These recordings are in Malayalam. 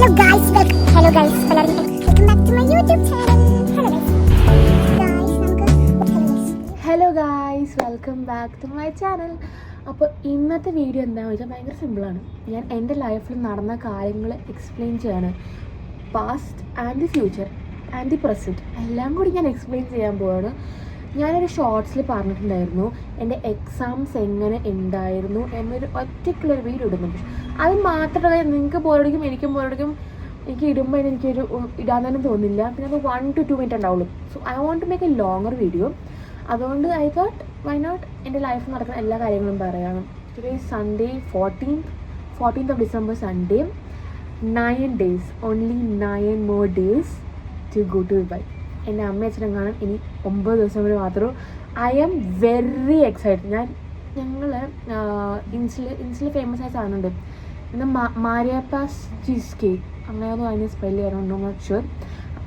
Hello guys, welcome back to my YouTube channel. Hello guys, welcome back to my channel. അപ്പോൾ ഇന്നത്തെ വീഡിയോ എന്താണെന്ന് വെച്ചാൽ ഭയങ്കര സിമ്പിളാണ്. ഞാൻ എൻ്റെ ലൈഫിൽ നടന്ന കാര്യങ്ങൾ എക്സ്പ്ലെയിൻ ചെയ്യാണ്. Past and the future and the present എല്ലാം കൂടി ഞാൻ എക്സ്പ്ലെയിൻ ചെയ്യാൻ പോവാണ്. ഞാനൊരു ഷോർട്സിൽ പറഞ്ഞിട്ടുണ്ടായിരുന്നു എൻ്റെ എക്സാംസ് എങ്ങനെ ഉണ്ടായിരുന്നു എന്നൊരു ഒറ്റയ്ക്കുള്ളൊരു വീഡിയോ ഇടുന്നുണ്ട്. അത് മാത്രമേ നിങ്ങൾക്ക് ബോറടിക്കും, എനിക്കും ബോറടിക്കും. എനിക്ക് ഇടുമ്പോൾ എനിക്കൊരു ഇടാൻ തന്നെ തോന്നില്ല. പിന്നെ അത് 1 to 2 മിനിറ്റ് ഉണ്ടാവുള്ളൂ. So I want to make a longer video. അതുകൊണ്ട് ഐ തോട്ട് വൈ നോട്ട് എൻ്റെ ലൈഫിൽ നടക്കുന്ന എല്ലാ കാര്യങ്ങളും പറയാം. Today Sunday 14th of December, Sunday. 9 days, only 9 more days to go to Dubai. എൻ്റെ അമ്മ അച്ഛനും കാണാൻ ഇനി 9 ദിവസം കൂടി മാത്രമേ. I am very excited. ഞങ്ങൾ ഇൻസിൽ ഫേമസ് ആയ സാധനമുണ്ട്, എന്നാൽ മാരിയാപ്പാസ് ചീസ് കേക്ക്, അങ്ങനെയൊന്നും അതിന് സ്പെൽ ചെയ്യാറുണ്ടോ നോട്ട് ഷുവർ.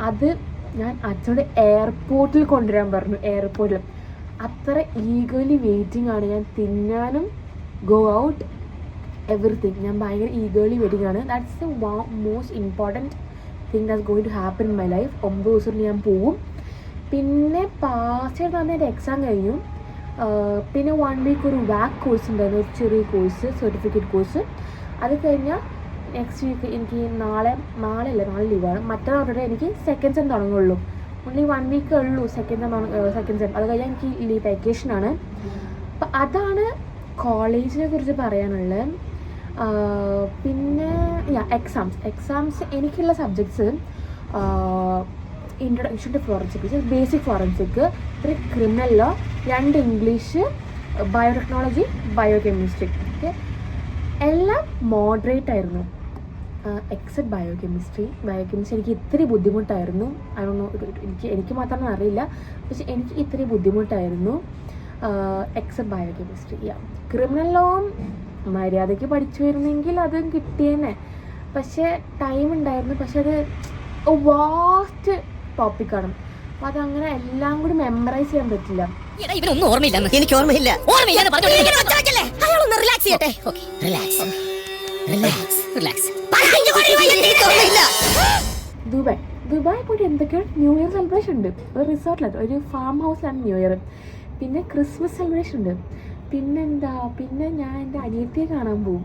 അത് ഞാൻ അച്ഛനോട് എയർപോർട്ടിൽ കൊണ്ടുവരാൻ പറഞ്ഞു. എയർപോർട്ടിൽ അത്ര ഈഗർലി വെയിറ്റിംഗ് ആണ് ഞാൻ തിന്നാനും ഗോ ഔട്ട് എവറിത്തിങ്. ഞാൻ ഭയങ്കര ഈഗർലി വെയിറ്റിംഗ് ആണ്. That's the most important thing that's going to happen in my life. 9 ദിവസം ഞാൻ പോവും. പിന്നെ പാസ്റ്റ് ചെയ്ത് തന്നെ എൻ്റെ എക്സാം കഴിഞ്ഞു. പിന്നെ 1 week ഒരു വാക്ക് കോഴ്സ് ഉണ്ടായിരുന്നു, ഒരു ചെറിയ കോഴ്സ്, സർട്ടിഫിക്കറ്റ് കോഴ്സ്. അത് കഴിഞ്ഞാൽ നെക്സ്റ്റ് വീക്ക് എനിക്ക് നാളെ ലീവാണ്. മറ്റന്നാളെ എനിക്ക് സെക്കൻഡ് സെം തുടങ്ങുള്ളൂ. ഓൺലി 1 week ഉള്ളൂ സെക്കൻഡ് സെം. അത് കഴിഞ്ഞാൽ എനിക്ക് ലീവ് വെക്കേഷനാണ്. അപ്പം അതാണ് കോളേജിനെ കുറിച്ച് പറയാനുള്ളത്. പിന്നെ എക്സാംസ് എനിക്കുള്ള subjects introduction to forensic, basic forensic, ഒരു criminal law, 2 English, biotechnology, biochemistry. Okay, എല്ലാം മോഡറേറ്റ് ആയിരുന്നു എക്സെപ്റ്റ് ബയോകെമിസ്ട്രി. എനിക്ക് ഇത്തിരി ബുദ്ധിമുട്ടായിരുന്നു. എനിക്ക് മാത്രമേ അറിയില്ല, പക്ഷെ എനിക്ക് ഇത്തിരി ബുദ്ധിമുട്ടായിരുന്നു എക്സെപ്റ്റ് ബയോകെമിസ്ട്രി. ക്രിമിനൽ ലോയും മര്യാദയ്ക്ക് പഠിച്ചു വരുന്നെങ്കിൽ അതും കിട്ടിയേനെ, പക്ഷേ ടൈം ഉണ്ടായിരുന്നു. പക്ഷെ അത് വാസ്റ്റ് ടോപ്പിക്കാണ്. അപ്പം അതങ്ങനെ എല്ലാം കൂടി മെമ്മറൈസ് ചെയ്യാൻ പറ്റില്ല. ഇവനൊന്നും ഓർമ്മയില്ല, എനിക്ക് ഓർമ്മയില്ല. ദുബായ് പോയിട്ട് എന്തൊക്കെയാണ് ന്യൂ ഇയർ സെലിബ്രേഷൻ ഉണ്ട്. ഒരു റിസോർട്ടിലാണ്, ഒരു ഫാം ഹൗസിലാണ് ന്യൂ ഇയർ. പിന്നെ ക്രിസ്മസ് സെലിബ്രേഷൻ ഉണ്ട്. പിന്നെ ഞാൻ എൻ്റെ അനിയത്തിയെ കാണാൻ പോകും,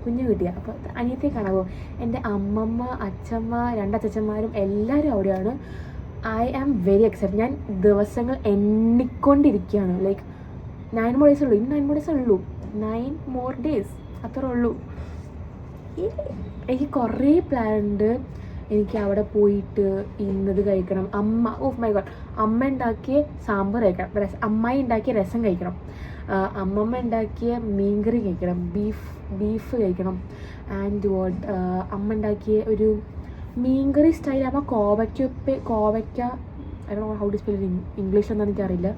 കുഞ്ഞു കുട്ടിയാണ്. അപ്പോൾ അനിയത്തിയെ കാണാൻ പോകും. എൻ്റെ അമ്മമ്മ, അച്ഛമ്മ, 2 അച്ഛന്മാരും എല്ലാവരും അവിടെയാണ്. I am very excited. ഞാൻ ദിവസങ്ങൾ എണ്ണിക്കൊണ്ടിരിക്കുകയാണ്. ലൈക്ക് 9 more days ഉള്ളൂ. ഇനി 9 more days ഉള്ളൂ. 9 more days അത്രേ ഉള്ളൂ. എനിക്ക് കുറേ പ്ലാൻ ഉണ്ട്. എനിക്ക് അവിടെ പോയിട്ട് ഇന്നത് കഴിക്കണം. മൈ ഗോഡ്, അമ്മ ഉണ്ടാക്കിയ സാമ്പാർ കഴിക്കണം, അമ്മായി ഉണ്ടാക്കിയ രസം കഴിക്കണം, അമ്മമ്മ ഉണ്ടാക്കിയ മീൻകറി കഴിക്കണം, ബീഫ് കഴിക്കണം. ആൻഡ് അമ്മ ഉണ്ടാക്കിയ ഒരു മീൻകറി സ്റ്റൈൽ ആകുമ്പോൾ കോവയ്ക്ക I don't know how to spell English എന്താണെന്ന് എനിക്കറിയില്ല.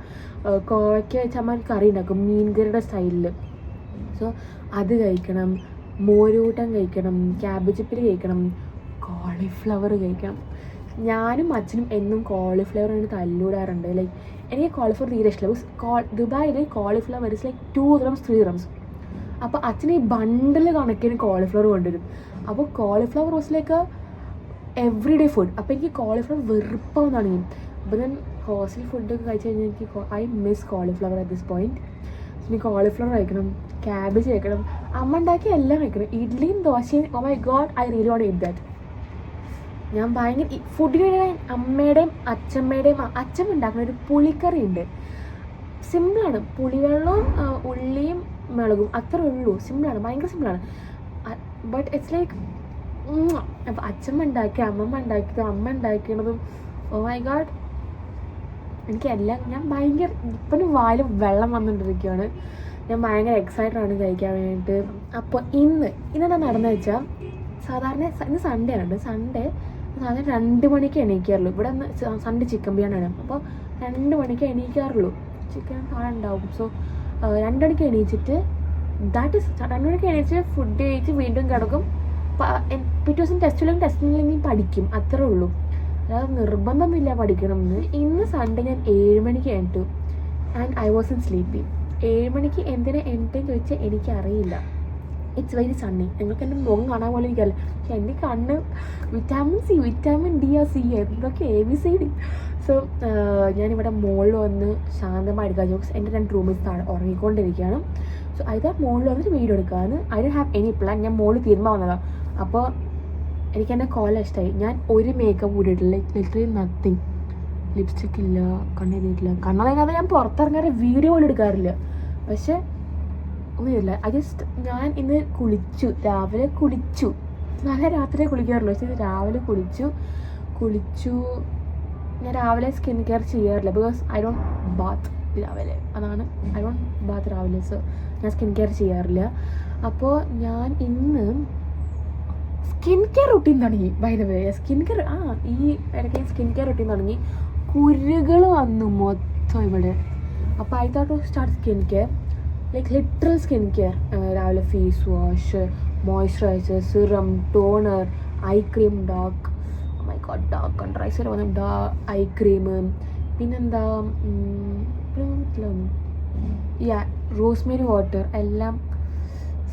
കോവയ്ക്ക വെച്ച് അമ്മ കറി ഉണ്ടാക്കും മീൻകറിയുടെ സ്റ്റൈലിൽ. സോ അത് കഴിക്കണം, മോരൂട്ടം കഴിക്കണം, ക്യാബേജ് ഉപ്പേരി കഴിക്കണം, കോളിഫ്ലവർ കഴിക്കണം. ഞാനും അച്ഛനും എന്നും കോളിഫ്ലവറിന് തല്ലൂടാറുണ്ട്. ലൈക്ക് എനിക്ക് കോളിഫ്ലവർ തീരെ ഇഷ്ടമില്ല. ദുബായിൽ cauliflower is like 2 dirhams 3 dirhams. അപ്പോൾ അച്ഛന് ഈ ബണ്ടിൽ കണക്കിന് കോളിഫ്ലവർ കൊണ്ടുവരും. അപ്പോൾ cauliflower was like every day food. അപ്പോൾ എനിക്ക് കോളിഫ്ലവർ വെറുപ്പാവുന്നതാണ്. അപ്പോൾ ഞാൻ ഹോസ്റ്റൽ ഫുഡൊക്കെ കഴിച്ച് കഴിഞ്ഞാൽ എനിക്ക് I miss cauliflower at this point. ഇനി കോളിഫ്ലവർ കഴിക്കണം, ക്യാബേജ് കഴിക്കണം, അമ്മ ഉണ്ടാക്കി എല്ലാം കഴിക്കണം, ഇഡ്ഡലിയും ദോശയും. Oh my God, I really want to eat that. ഞാൻ ഭയങ്കര ഫുഡിന് അമ്മയുടെയും അച്ഛമ്മ ഉണ്ടാക്കുന്ന ഒരു പുളിക്കറി ഉണ്ട്. സിമ്പിളാണ്, പുളിവെള്ളവും ഉള്ളിയും മുളകും അത്രേ ഉള്ളൂ. സിമ്പിളാണ്, ഭയങ്കര സിമ്പിളാണ്. ബട്ട് ഇറ്റ്സ് ലൈക്ക് അപ്പോൾ അച്ഛമ്മ ഉണ്ടാക്കി, അമ്മമ്മ ഉണ്ടാക്കിയതും അമ്മ ഉണ്ടാക്കിയതും ഓ മൈ ഗോഡ്, എനിക്കെല്ലാം ഞാൻ ഭയങ്കര ഇപ്പം വായിൽ വെള്ളം വന്നുകൊണ്ടിരിക്കുകയാണ്. ഞാൻ ഭയങ്കര എക്സൈറ്റഡ് ആണ് കഴിക്കാൻ വേണ്ടിയിട്ട്. അപ്പോൾ ഇന്നെന്താ നടന്നത് വെച്ചാൽ, സാധാരണ ഇന്ന് സൺഡേ ആണ്. സൺഡേ സാധാരണ 2 മണിക്ക് എണീക്കാറുള്ളൂ. ഇവിടെ സൺഡേ ചിക്കൻ ബിരിയാണിയാണ്. അപ്പോൾ 2 മണിക്ക് എണീക്കാറുള്ളൂ. ചിക്കൻ താഴെ ഉണ്ടാവും. സോ 2 മണിക്ക് എണീച്ചിട്ട് 2 മണിക്ക് എണീച്ച് ഫുഡ് കഴിച്ച് വീണ്ടും കിടക്കും. പിറ്റേ ദിവസം ടെസ്റ്റില്ലെങ്കിൽ പഠിക്കും, അത്രേ ഉള്ളൂ. അതായത് നിർബന്ധമൊന്നുമില്ല പഠിക്കണം എന്ന്. ഇന്ന് സൺഡേ ഞാൻ 7 മണിക്ക് എണീറ്റു and I was in sleeping. 7 മണിക്ക് എന്തിനാ എണീറ്റെന്ന് ചോദിച്ചാൽ എനിക്കറിയില്ല. It's very Sunny. നിങ്ങൾക്ക് എൻ്റെ മുഖം കാണാൻ പോലും എനിക്കറിയില്ല. പക്ഷെ എൻ്റെ കണ്ണ് വിറ്റാമിൻ സി, വിറ്റാമിൻ ഡി ആ സി എന്തൊക്കെ ABCD. സോ ഞാനിവിടെ മുകളിൽ വന്ന് ശാന്തമായിട്ട് ജോക്സ് എൻ്റെ 2 റൂംമേറ്റ്സ് താഴെ ഉറങ്ങിക്കൊണ്ടിരിക്കുകയാണ്. സോ ഐതർ മുകളിൽ വന്നിട്ട് വീഡിയോ എടുക്കാമെന്ന്. I don't have any plan. ഞാൻ മുകളിൽ തീരുമാനം വന്നതാണ്. അപ്പോൾ എനിക്ക് എൻ്റെ കോലം ഇഷ്ടമായി. ഞാൻ ഒരു മേക്കപ്പ് കൂടിയിട്ടില്ല, ലിറ്ററലി നത്തിങ്. ലിപ്സ്റ്റിക് ഇല്ല, കണ്ണെഴുതിയിട്ടില്ല. കണ്ണറിയാതെ ഞാൻ പുറത്തിറങ്ങാതെ വീഡിയോ പോലും എടുക്കാറില്ല. പക്ഷെ ഒന്നുമില്ല. ഞാൻ ഇന്ന് കുളിച്ചു, രാവിലെ കുളിച്ചു. നല്ല രാത്രിയെ കുളിക്കാറുള്ളൂ, പക്ഷേ രാവിലെ കുളിച്ചു. ഞാൻ രാവിലെ സ്കിൻ കെയർ ചെയ്യാറില്ല, ബിക്കോസ് ഐ ഡോണ്ട് ബാത്ത് രാവിലെ. അതാണ്, ഐ ഡോണ്ട് ബാത്ത് രാവിലെ. സോ ഞാൻ സ്കിൻ കെയർ ചെയ്യാറില്ല. അപ്പോൾ ഞാൻ ഇന്ന് സ്കിൻ കെയർ റൊട്ടീൻ തുടങ്ങി. By the way skin care ഈ ഇടയ്ക്ക് സ്കിൻ കെയർ റൊട്ടീൻ തുടങ്ങി. കുരുകൾ വന്നു മൊത്തം ഇവിടെ. അപ്പോൾ I thought to start skin care, like literal skin care. രാവിലെ face wash, moisturiser, serum, toner, eye cream, dark dark under വന്ന ഐ ക്രീം, പിന്നെന്താ റോസ്മേരി വാട്ടർ, എല്ലാം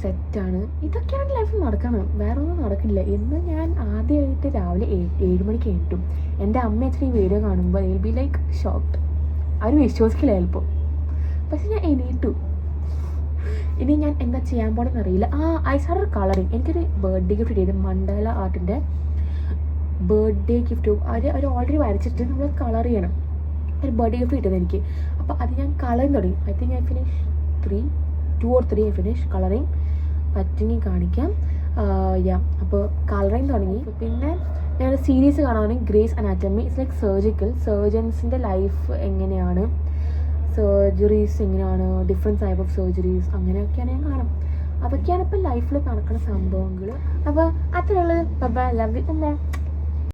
സെറ്റാണ്. ഇതൊക്കെയാണ് ലൈഫിൽ നടക്കണം, വേറെ ഒന്നും നടക്കില്ല. ഇന്ന് ഞാൻ ആദ്യമായിട്ട് രാവിലെ 7 മണിക്ക് എണീറ്റു. എൻ്റെ അമ്മ അച്ഛൻ ഈ വീഡിയോ കാണുമ്പോൾ വിൽ ബി ലൈക്ക് ഷോക്ക്ഡ്. അവർ വിശ്വസിക്കില്ല ചിലപ്പോൾ. പക്ഷെ ഞാൻ എണീറ്റു. ഇനി ഞാൻ എന്താ ചെയ്യാൻ പോകണമെന്ന് അറിയില്ല. I started colouring. എനിക്കൊരു ബർത്ത്ഡേ ഗിഫ്റ്റ് ചെയ്ത് മണ്ഡല ആർട്ടിൻ്റെ ബർത്ത്ഡേ ഗിഫ്റ്റ്. അവർ ഓൾറെഡി വരച്ചിട്ട് നമ്മൾ കളർ ചെയ്യണം. ഒരു ബർത്ത്ഡേ ഗിഫ്റ്റ് കിട്ടുന്നത് എനിക്ക്. അപ്പോൾ അത് ഞാൻ കളറിങ് തുടങ്ങി. I think I finish 2 or 3 I finish colouring. പറ്റുമെങ്കിൽ കാണിക്കാം. അപ്പോൾ കളറിങ് തുടങ്ങി. പിന്നെ ഞാനൊരു സീരീസ് കാണാൻ Grey's Anatomy. It's like surgical, സർജൻസിൻ്റെ ലൈഫ് എങ്ങനെയാണ്, സർജറീസ് എങ്ങനെയാണ്, ഡിഫറെൻറ്റ് ടൈപ്പ് ഓഫ് സർജറീസ്, അങ്ങനെയൊക്കെയാണ് ഞാൻ കാണാം. അതൊക്കെയാണ് ഇപ്പോൾ ലൈഫിൽ നടക്കുന്ന സംഭവങ്ങൾ. അപ്പോൾ അത്രയുള്ളത്. By, love you.